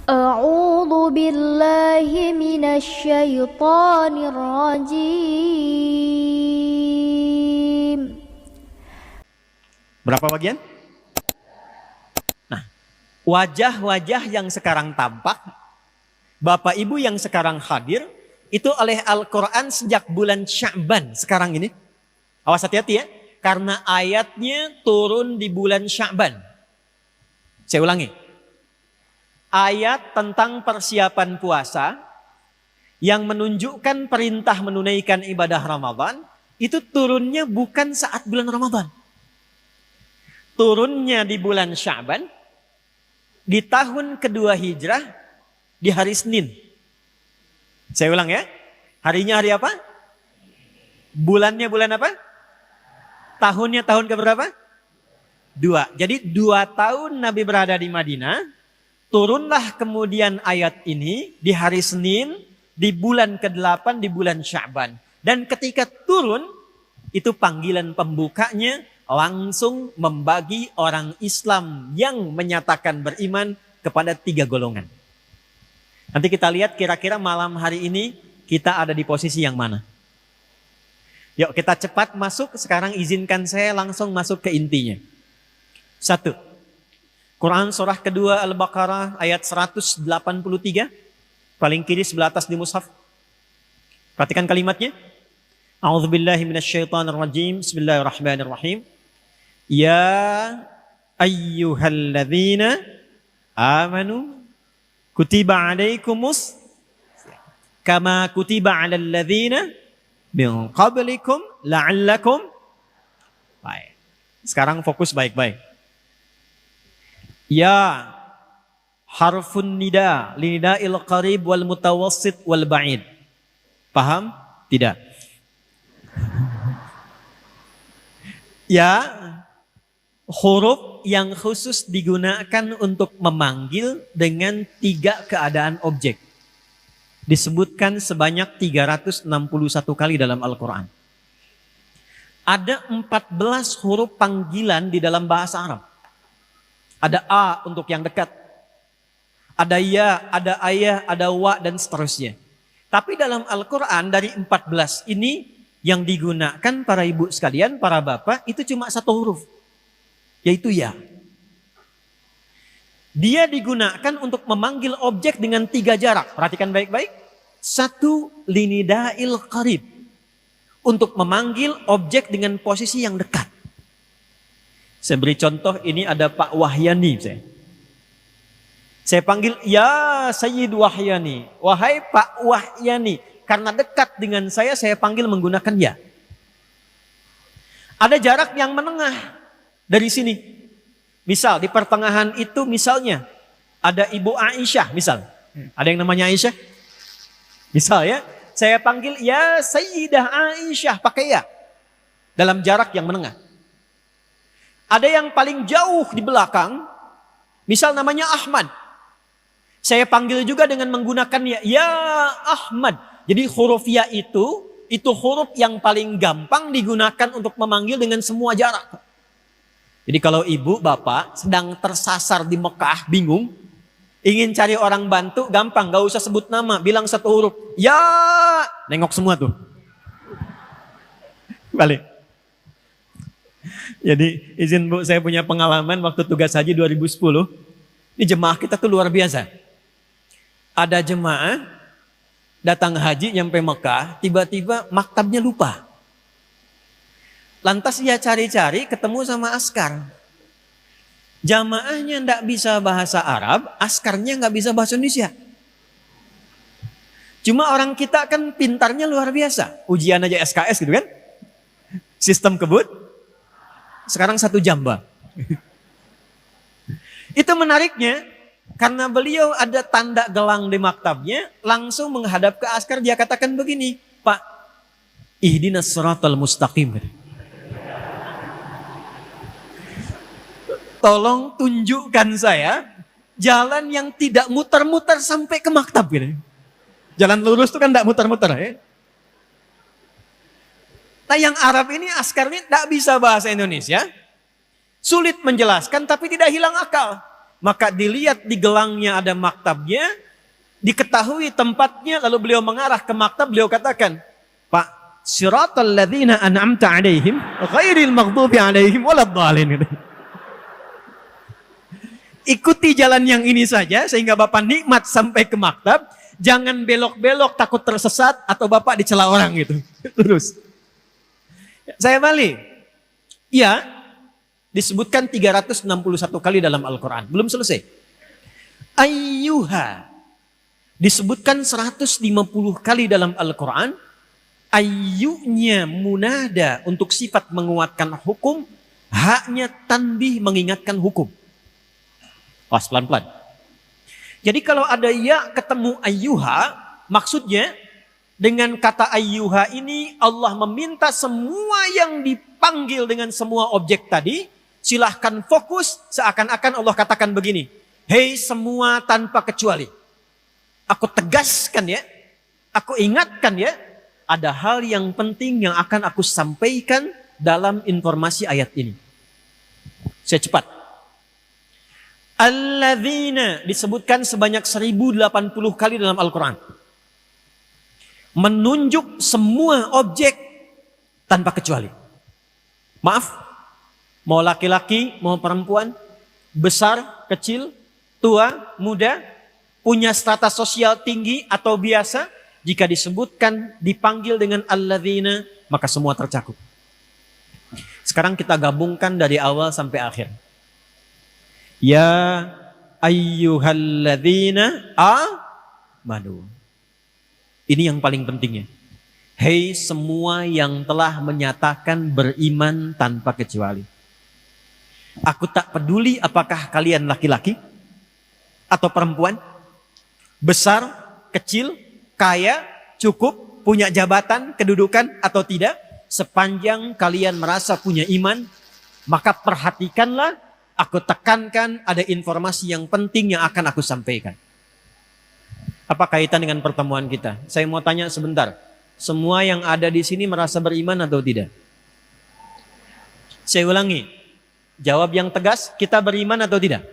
A'udzu billahi minasyaitonir rajim. Berapa bagian? Nah, wajah-wajah yang sekarang tampak, Bapak Ibu yang sekarang hadir, itu oleh Al-Quran sejak bulan Sya'ban sekarang ini. Awas hati-hati ya, karena ayatnya turun di bulan Sya'ban. Saya ulangi. Ayat tentang persiapan puasa yang menunjukkan perintah menunaikan ibadah Ramadan itu turunnya bukan saat bulan Ramadan. Turunnya di bulan Sya'ban di tahun kedua Hijrah di hari Senin. Saya ulang ya. Harinya hari apa? Bulannya bulan apa? Tahunnya tahun keberapa? 2. Jadi 2 tahun Nabi berada di Madinah. Turunlah kemudian ayat ini di hari Senin, di bulan ke-8, di bulan Sya'ban. Dan ketika turun, itu panggilan pembukanya langsung membagi orang Islam yang menyatakan beriman kepada 3 golongan. Nanti kita lihat kira-kira malam hari ini kita ada di posisi yang mana. Yuk kita cepat masuk, sekarang izinkan saya langsung masuk ke intinya. 1. Quran surah kedua Al-Baqarah ayat 183. Paling kiri sebelah atas di mushaf. Perhatikan kalimatnya. A'udzubillahi minasyaitonirrajim. Bismillahirrahmanirrahim. Ya ayyuhalladzina amanu kutiba alaikumus kama kutiba alal ladzina min qablikum la'allakum. Baik. Sekarang fokus baik-baik. Ya harfun nida linida'il qarib wal mutawassit wal ba'id. Paham? Tidak. Ya huruf yang khusus digunakan untuk memanggil dengan 3 keadaan objek. Disebutkan sebanyak 361 kali dalam Al-Quran. Ada 14 huruf panggilan di dalam bahasa Arab. Ada A untuk yang dekat. Ada ya, ada ayah, ada wa, dan seterusnya. Tapi dalam Al-Quran dari 14 ini yang digunakan para ibu sekalian, para bapak, itu cuma 1 huruf. Yaitu ya. Dia digunakan untuk memanggil objek dengan 3 jarak. Perhatikan baik-baik. 1 linida'il qarib. Untuk memanggil objek dengan posisi yang dekat. Saya beri contoh, ini ada Pak Wahyani. Saya panggil, ya Sayyid Wahyani. Wahai Pak Wahyani. Karena dekat dengan saya panggil menggunakan ya. Ada jarak yang menengah dari sini. Misal di pertengahan itu misalnya ada Ibu Aisyah misal. Ada yang namanya Aisyah? Misal ya, saya panggil ya Sayyidah Aisyah pakai ya. Dalam jarak yang menengah. Ada yang paling jauh di belakang, misal namanya Ahmad. Saya panggil juga dengan menggunakan ya Ahmad. Jadi huruf ya itu huruf yang paling gampang digunakan untuk memanggil dengan semua jarak. Jadi kalau ibu, bapak sedang tersasar di Mekah, bingung, ingin cari orang bantu, gampang, gak usah sebut nama, bilang 1 huruf. Ya, nengok semua tuh. Balik. Jadi izin Bu, saya punya pengalaman waktu tugas haji 2010. Ini jemaah kita tuh luar biasa. Ada jemaah datang haji nyampe Mekah, tiba-tiba maktabnya lupa. Lantas dia cari-cari ketemu sama askar. Jamaahnya nggak bisa bahasa Arab, askarnya nggak bisa bahasa Indonesia. Cuma orang kita kan pintarnya luar biasa. Ujian aja SKS gitu kan. Sistem kebut. Sekarang 1 jamba. Itu menariknya, karena beliau ada tanda gelang di maktabnya, langsung menghadap ke askar, dia katakan begini, Pak, ihdinas siratal mustaqim. Tolong tunjukkan saya jalan yang tidak muter-muter sampai ke maktab. Jalan lurus itu kan tidak muter-muter ya. Nah yang Arab ini askarnya tidak bisa bahasa Indonesia. Sulit menjelaskan tapi tidak hilang akal. maka dilihat di gelangnya ada maktabnya, diketahui tempatnya, lalu beliau mengarah ke maktab, beliau katakan, Pak, siratal ladzina an'amta alaihim ghairil maghdubi alaihim waladdallin. Ikuti jalan yang ini saja sehingga Bapak nikmat sampai ke maktab, jangan belok-belok takut tersesat atau Bapak dicela orang gitu. Terus. Saya balik. Ya, disebutkan 361 kali dalam Al-Quran. Belum selesai. Ayyuha. Disebutkan 150 kali dalam Al-Quran. Ayyunya munada untuk sifat menguatkan hukum. Haknya tanbih mengingatkan hukum. Pas pelan-pelan. Jadi kalau ada ya ketemu ayyuha, maksudnya dengan kata ayyuha ini Allah meminta semua yang dipanggil dengan semua objek tadi, silahkan fokus seakan-akan Allah katakan begini, hei semua tanpa kecuali, aku tegaskan ya, aku ingatkan ya, ada hal yang penting yang akan aku sampaikan dalam informasi ayat ini. Saya cepat. Alladzina disebutkan sebanyak 1080 kali dalam Al-Quran. Menunjuk semua objek tanpa kecuali. Maaf, mau laki-laki, mau perempuan, besar, kecil, tua, muda, punya status sosial tinggi atau biasa, jika disebutkan, dipanggil dengan alladzina, maka semua tercakup. Sekarang kita gabungkan dari awal sampai akhir. Ya ayyuhalladzina amanu. Ini yang paling pentingnya. Hei semua yang telah menyatakan beriman tanpa kecuali. Aku tak peduli apakah kalian laki-laki atau perempuan, besar, kecil, kaya, cukup, punya jabatan, kedudukan atau tidak. Sepanjang kalian merasa punya iman, maka perhatikanlah, aku tekankan ada informasi yang penting yang akan aku sampaikan. Apa kaitan dengan pertemuan kita? Saya mau tanya sebentar. Semua yang ada di sini merasa beriman atau tidak? Saya ulangi. Jawab yang tegas, kita beriman atau tidak?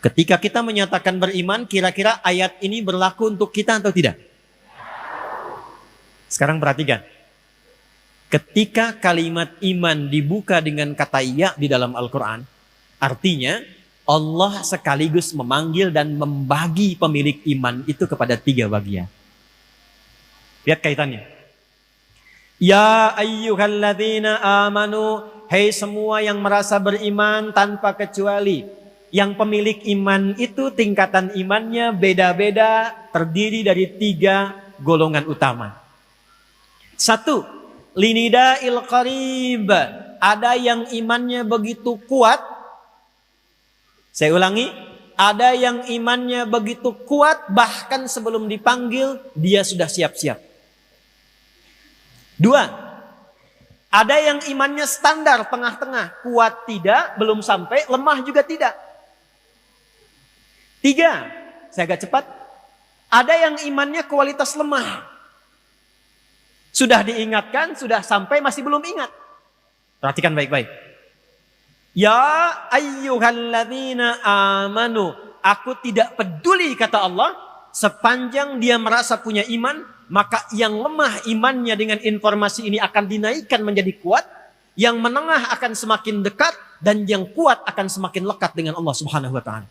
Ketika kita menyatakan beriman, kira-kira ayat ini berlaku untuk kita atau tidak? Sekarang perhatikan. Ketika kalimat iman dibuka dengan kata ya di dalam Al-Quran, artinya Allah sekaligus memanggil dan membagi pemilik iman itu kepada 3 bagian. Lihat kaitannya. Ya ayyuhalladzina amanu, hei semua yang merasa beriman tanpa kecuali. Yang pemilik iman itu tingkatan imannya beda-beda, terdiri dari 3 golongan utama. 1. Linida'il qarib, ada yang imannya begitu kuat. Saya ulangi, ada yang imannya begitu kuat bahkan sebelum dipanggil dia sudah siap-siap. 2, ada yang imannya standar tengah-tengah, kuat tidak, belum sampai, lemah juga tidak. 3, saya agak cepat, ada yang imannya kualitas lemah. Sudah diingatkan, sudah sampai, masih belum ingat. Perhatikan baik-baik. Ya ayyuhalladzina amanu. Aku tidak peduli kata Allah. Sepanjang dia merasa punya iman. Maka yang lemah imannya dengan informasi ini akan dinaikkan menjadi kuat. Yang menengah akan semakin dekat. Dan yang kuat akan semakin lekat dengan Allah subhanahu wa ta'ala.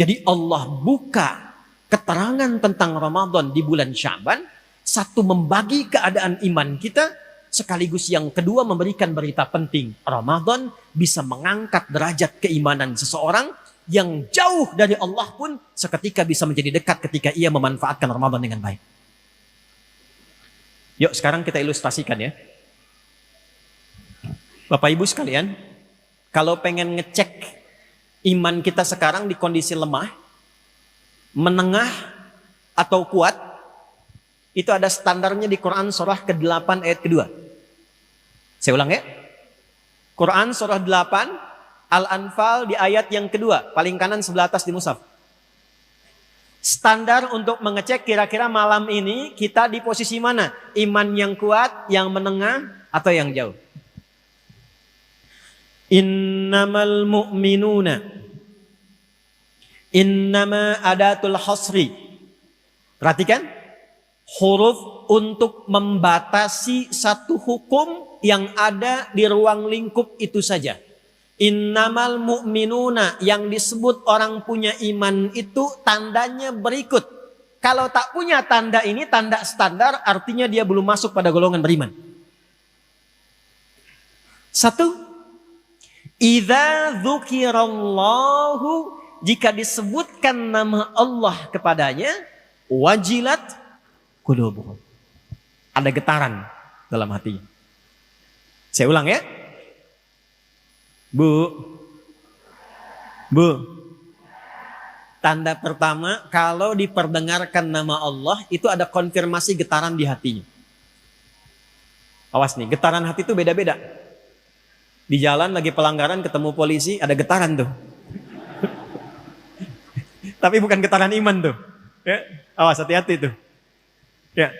Jadi Allah buka keterangan tentang Ramadan di bulan Sya'ban. 1, membagi keadaan iman kita, sekaligus yang kedua memberikan berita penting. Ramadan bisa mengangkat derajat keimanan seseorang yang jauh dari Allah pun seketika bisa menjadi dekat ketika ia memanfaatkan Ramadan dengan baik. Yuk sekarang kita ilustrasikan ya. Bapak Ibu sekalian, kalau pengen ngecek iman kita sekarang di kondisi lemah, menengah atau kuat, itu ada standarnya di Quran surah ke-8 ayat kedua. Saya ulang ya. Quran surah 8 Al-Anfal di ayat yang kedua, paling kanan sebelah atas di mushaf. Standar untuk mengecek kira-kira malam ini kita di posisi mana? Iman yang kuat, yang menengah, atau yang jauh? Innamal mu'minuna. Innama adatul hasri. Perhatikan. Huruf untuk membatasi satu hukum yang ada di ruang lingkup itu saja. Innamal mu'minuna, yang disebut orang punya iman itu tandanya berikut. Kalau tak punya tanda ini, tanda standar, artinya dia belum masuk pada golongan beriman. Satu, idza dzukirallahu, jika disebutkan nama Allah kepadanya, wajilat qulubuhum, ada getaran dalam hatinya. Saya ulang ya. Bu. Tanda pertama, kalau diperdengarkan nama Allah, itu ada konfirmasi getaran di hatinya. Awas nih, getaran hati itu beda-beda. Di jalan lagi pelanggaran ketemu polisi, ada getaran tuh. Tapi bukan getaran iman tuh. Ya, awas, hati-hati tuh. Ya.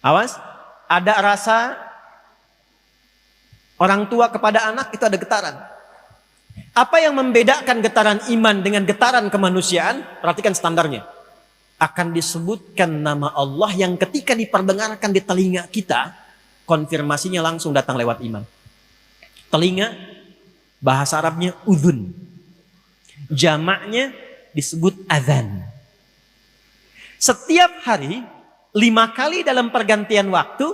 Awas, ada rasa orang tua kepada anak, itu ada getaran. Apa yang membedakan getaran iman dengan getaran kemanusiaan? Perhatikan standarnya. Akan disebutkan nama Allah yang ketika diperdengarkan di telinga kita, konfirmasinya langsung datang lewat iman. Telinga, bahasa Arabnya udhun. Jamaknya disebut adzan. Setiap hari, 5 kali dalam pergantian waktu,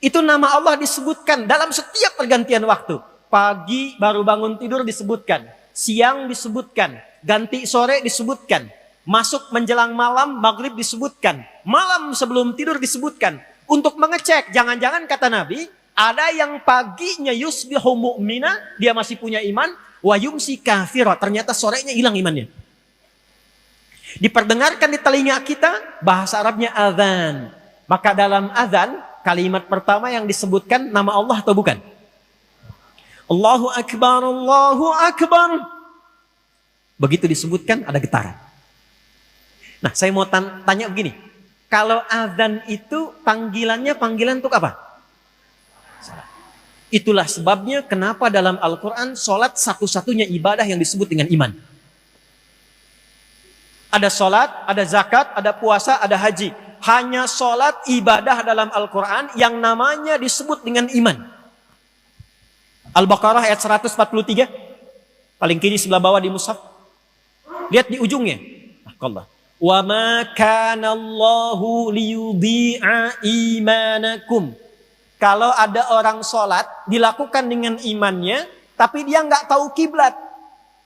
itu nama Allah disebutkan dalam setiap pergantian waktu. Pagi baru bangun tidur disebutkan. Siang disebutkan. Ganti sore disebutkan. Masuk menjelang malam, maghrib disebutkan. Malam sebelum tidur disebutkan. Untuk mengecek, jangan-jangan kata Nabi, ada yang paginya yusbihu mu'mina, dia masih punya iman, wa yumsi kafira, ternyata sorenya hilang imannya. Diperdengarkan di telinga kita, bahasa Arabnya adzan. Maka dalam adzan, kalimat pertama yang disebutkan nama Allah atau bukan? Allahu Akbar, Allahu Akbar. Begitu disebutkan ada getaran. Nah, saya mau tanya begini. Kalau adzan itu panggilan untuk apa? Itulah sebabnya kenapa dalam Al-Quran sholat satu-satunya ibadah yang disebut dengan iman. Ada sholat, ada zakat, ada puasa, ada haji. Hanya sholat ibadah dalam Al-Quran yang namanya disebut dengan iman. Al-Baqarah ayat 143. Paling kiri sebelah bawah di mushaf. Lihat di ujungnya. Allah. Wa ma kana Allahu liyudhi'a imanakum. Kalau ada orang sholat dilakukan dengan imannya, tapi dia nggak tahu kiblat,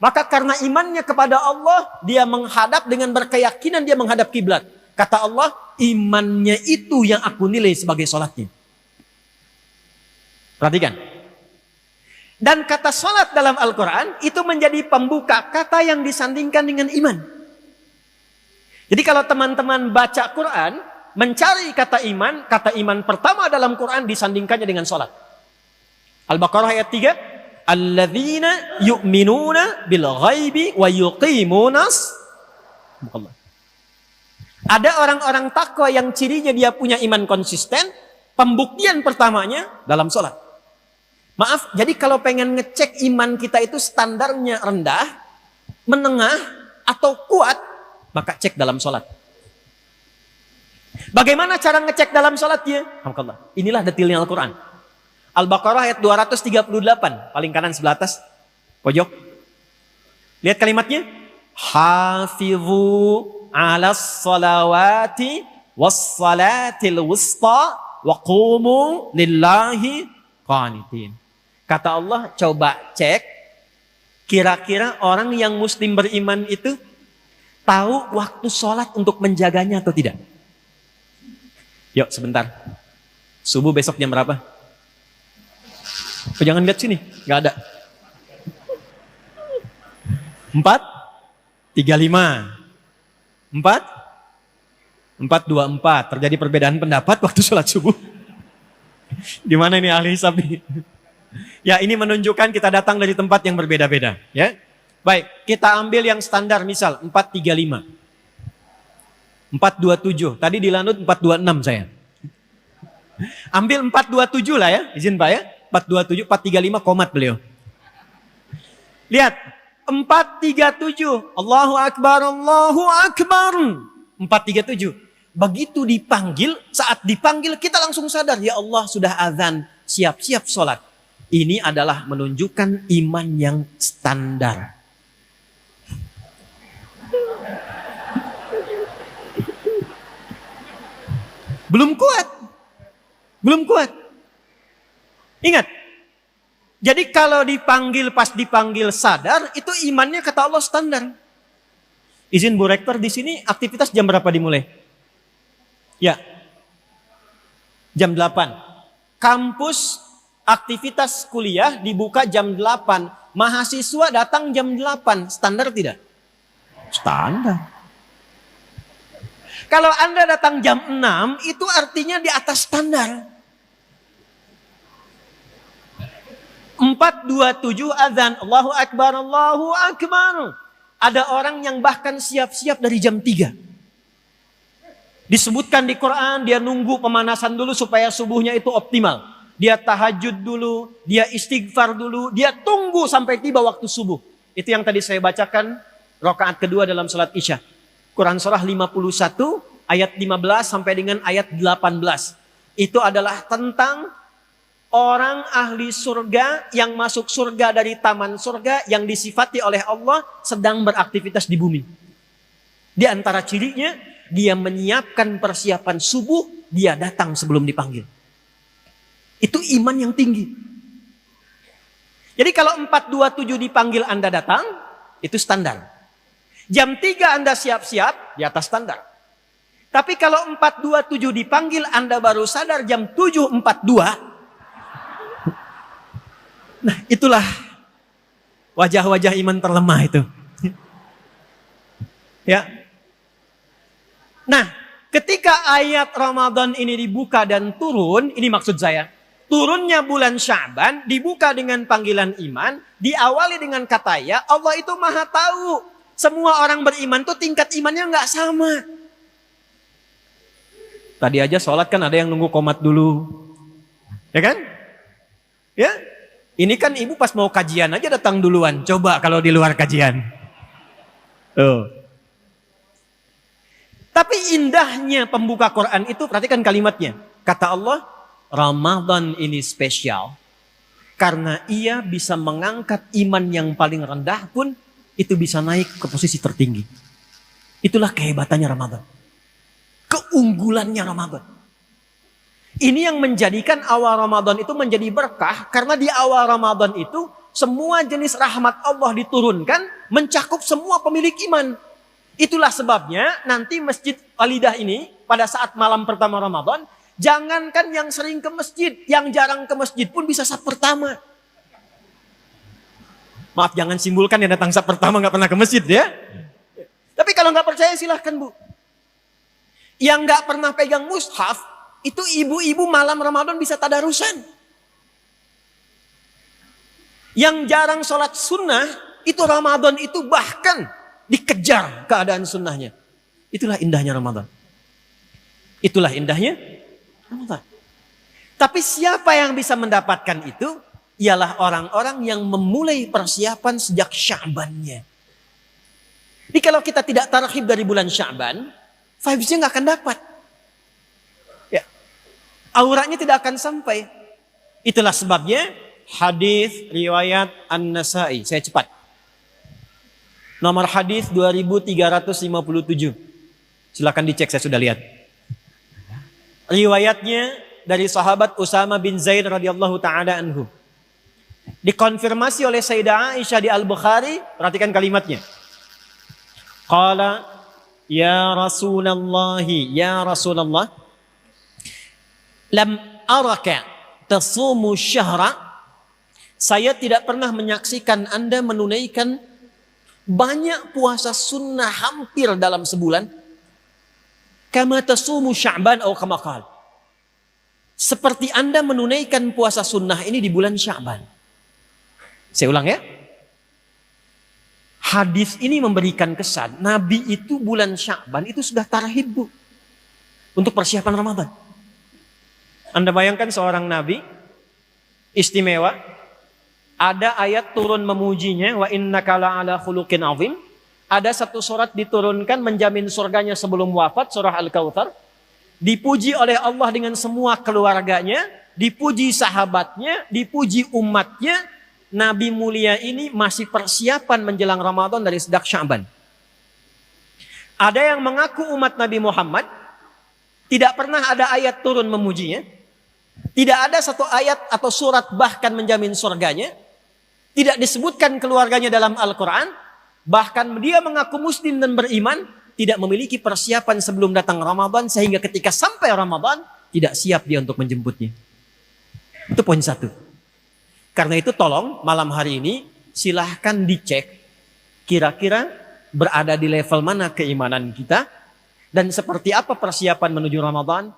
maka karena imannya kepada Allah, dia menghadap dengan berkeyakinan dia menghadap kiblat. Kata Allah, imannya itu yang aku nilai sebagai sholatnya. Perhatikan. Dan kata sholat dalam Al-Quran itu menjadi pembuka kata yang disandingkan dengan iman. Jadi kalau teman-teman baca Quran, mencari kata iman pertama dalam Quran disandingkannya dengan sholat. Al-Baqarah ayat 3. Alladzina yu'minuna bil ghaibi wa yuqimunas. Ada orang-orang takwa yang cirinya dia punya iman konsisten. Pembuktian pertamanya dalam sholat. Maaf, jadi kalau pengen ngecek iman kita itu standarnya rendah, menengah, atau kuat, maka cek dalam sholat. Bagaimana cara ngecek dalam sholatnya? Inilah detailnya Al-Quran. Al-Baqarah ayat 238, paling kanan sebelah atas, pojok. Lihat kalimatnya. Hafizu alas salawati was salatil wusta wa qumu lillahi qanitin. Kata Allah, coba cek, kira-kira orang yang muslim beriman itu tahu waktu sholat untuk menjaganya atau tidak? Yuk sebentar. Subuh besok jam berapa? Oh, jangan lihat sini, nggak ada. 4:35. 4:24. Terjadi perbedaan pendapat waktu sholat subuh. Di mana ini ahli hisab nih? Ya, ini menunjukkan kita datang dari tempat yang berbeda-beda, ya. Baik, kita ambil yang standar, misal 4:35. 4:27. Tadi di Lanut 4:26 saya. Ambil 4:27 lah ya, izin Pak ya. 4:27, 4:35 komat beliau. Lihat, 437. Allahu Akbar, Allahu Akbar. 437. Begitu dipanggil, saat dipanggil kita langsung sadar, ya Allah sudah azan, siap-siap sholat. Ini adalah menunjukkan iman yang standar. Belum kuat. Belum kuat. Ingat. Jadi kalau dipanggil, pas dipanggil sadar, itu imannya kata Allah standar. Izin Bu Rektor, di sini aktivitas jam berapa dimulai? Ya. Jam 8. Kampus aktivitas kuliah dibuka jam 8. Mahasiswa datang jam 8. Standar tidak? Standar. Kalau Anda datang jam 6, itu artinya di atas standar. 427 azan. Allahu Akbar, Allahu Akbar. Ada orang yang bahkan siap-siap dari jam 3. Disebutkan di Quran, dia nunggu pemanasan dulu supaya subuhnya itu optimal. Dia tahajud dulu, dia istighfar dulu, dia tunggu sampai tiba waktu subuh. Itu yang tadi saya bacakan, rakaat kedua dalam salat Isya. Quran surah 51 ayat 15 sampai dengan ayat 18. Itu adalah tentang orang ahli surga yang masuk surga dari taman surga yang disifati oleh Allah sedang beraktivitas di bumi. Di antara cirinya, dia menyiapkan persiapan subuh, dia datang sebelum dipanggil. Itu iman yang tinggi. Jadi kalau 427 dipanggil Anda datang, itu standar. Jam 3 Anda siap-siap, di atas standar. Tapi kalau 427 dipanggil Anda baru sadar jam 7.42, nah itulah wajah-wajah iman terlemah itu. Ya. Nah, ketika ayat Ramadan ini dibuka dan turun, ini maksud saya, turunnya bulan Sya'ban dibuka dengan panggilan iman, diawali dengan kata ya, Allah itu maha tahu. Semua orang beriman tuh tingkat imannya nggak sama. Tadi aja sholat kan ada yang nunggu qomat dulu. Ya kan? Ya. Ini kan ibu pas mau kajian aja datang duluan. Coba kalau di luar kajian. Tapi indahnya pembuka Quran itu, perhatikan kalimatnya. Kata Allah, Ramadan ini spesial. Karena ia bisa mengangkat iman yang paling rendah pun, itu bisa naik ke posisi tertinggi. Itulah kehebatannya Ramadan. Keunggulannya Ramadan. Ini yang menjadikan awal Ramadan itu menjadi berkah. Karena di awal Ramadan itu semua jenis rahmat Allah diturunkan mencakup semua pemilik iman. Itulah sebabnya nanti Masjid Walidah ini pada saat malam pertama Ramadan, jangankan yang sering ke masjid, yang jarang ke masjid pun bisa saf pertama. Maaf, jangan simpulkan yang datang saf pertama nggak pernah ke masjid ya. Tapi kalau nggak percaya silahkan Bu. Yang nggak pernah pegang mushaf, itu ibu-ibu malam Ramadan bisa tadarusan. Yang jarang sholat sunnah, itu Ramadan itu bahkan dikejar keadaan sunnahnya. Itulah indahnya Ramadan. Itulah indahnya Ramadan. Tapi siapa yang bisa mendapatkan itu? Ialah orang-orang yang memulai persiapan sejak Sya'bannya. Jadi kalau kita tidak tarhib dari bulan Sya'ban, vibes-nya nggak akan dapat. Auranya tidak akan sampai. Itulah sebabnya hadis riwayat An-Nasa'i. Saya cepat. Nomor hadis 2357. Silakan dicek, saya sudah lihat. Riwayatnya dari sahabat Usama bin Zaid radhiyallahu taala anhu. Dikonfirmasi oleh Sayyidah Aisyah di Al-Bukhari, perhatikan kalimatnya. Qala ya Rasulullah, ya Rasulullah, lam araka tasumu syahra. Saya tidak pernah menyaksikan Anda menunaikan banyak puasa sunnah hampir dalam sebulan. Kama tasumu Sya'ban atau kama qala. Seperti Anda menunaikan puasa sunnah ini di bulan Sya'ban. Saya ulang ya. Hadis ini memberikan kesan Nabi itu bulan Sya'ban itu sudah tarhib Bu, untuk persiapan Ramadan. Anda bayangkan seorang Nabi istimewa, Ada ayat turun memujinya, wa innaka la'ala khuluqin azim. Ada satu surat diturunkan menjamin surganya sebelum wafat, surah Al-Kautsar. Dipuji oleh Allah dengan semua keluarganya, dipuji sahabatnya, dipuji umatnya. Nabi mulia ini masih persiapan menjelang Ramadan dari sejak Sya'ban. Ada yang mengaku umat Nabi Muhammad, tidak pernah ada ayat turun memujinya. Tidak ada satu ayat atau surat bahkan menjamin surganya. Tidak disebutkan keluarganya dalam Al-Quran. Bahkan dia mengaku muslim dan beriman, tidak memiliki persiapan sebelum datang Ramadan, sehingga ketika sampai Ramadan, tidak siap dia untuk menjemputnya. Itu poin satu. Karena itu tolong malam hari ini, silahkan dicek, kira-kira berada di level mana keimanan kita, dan seperti apa persiapan menuju Ramadan,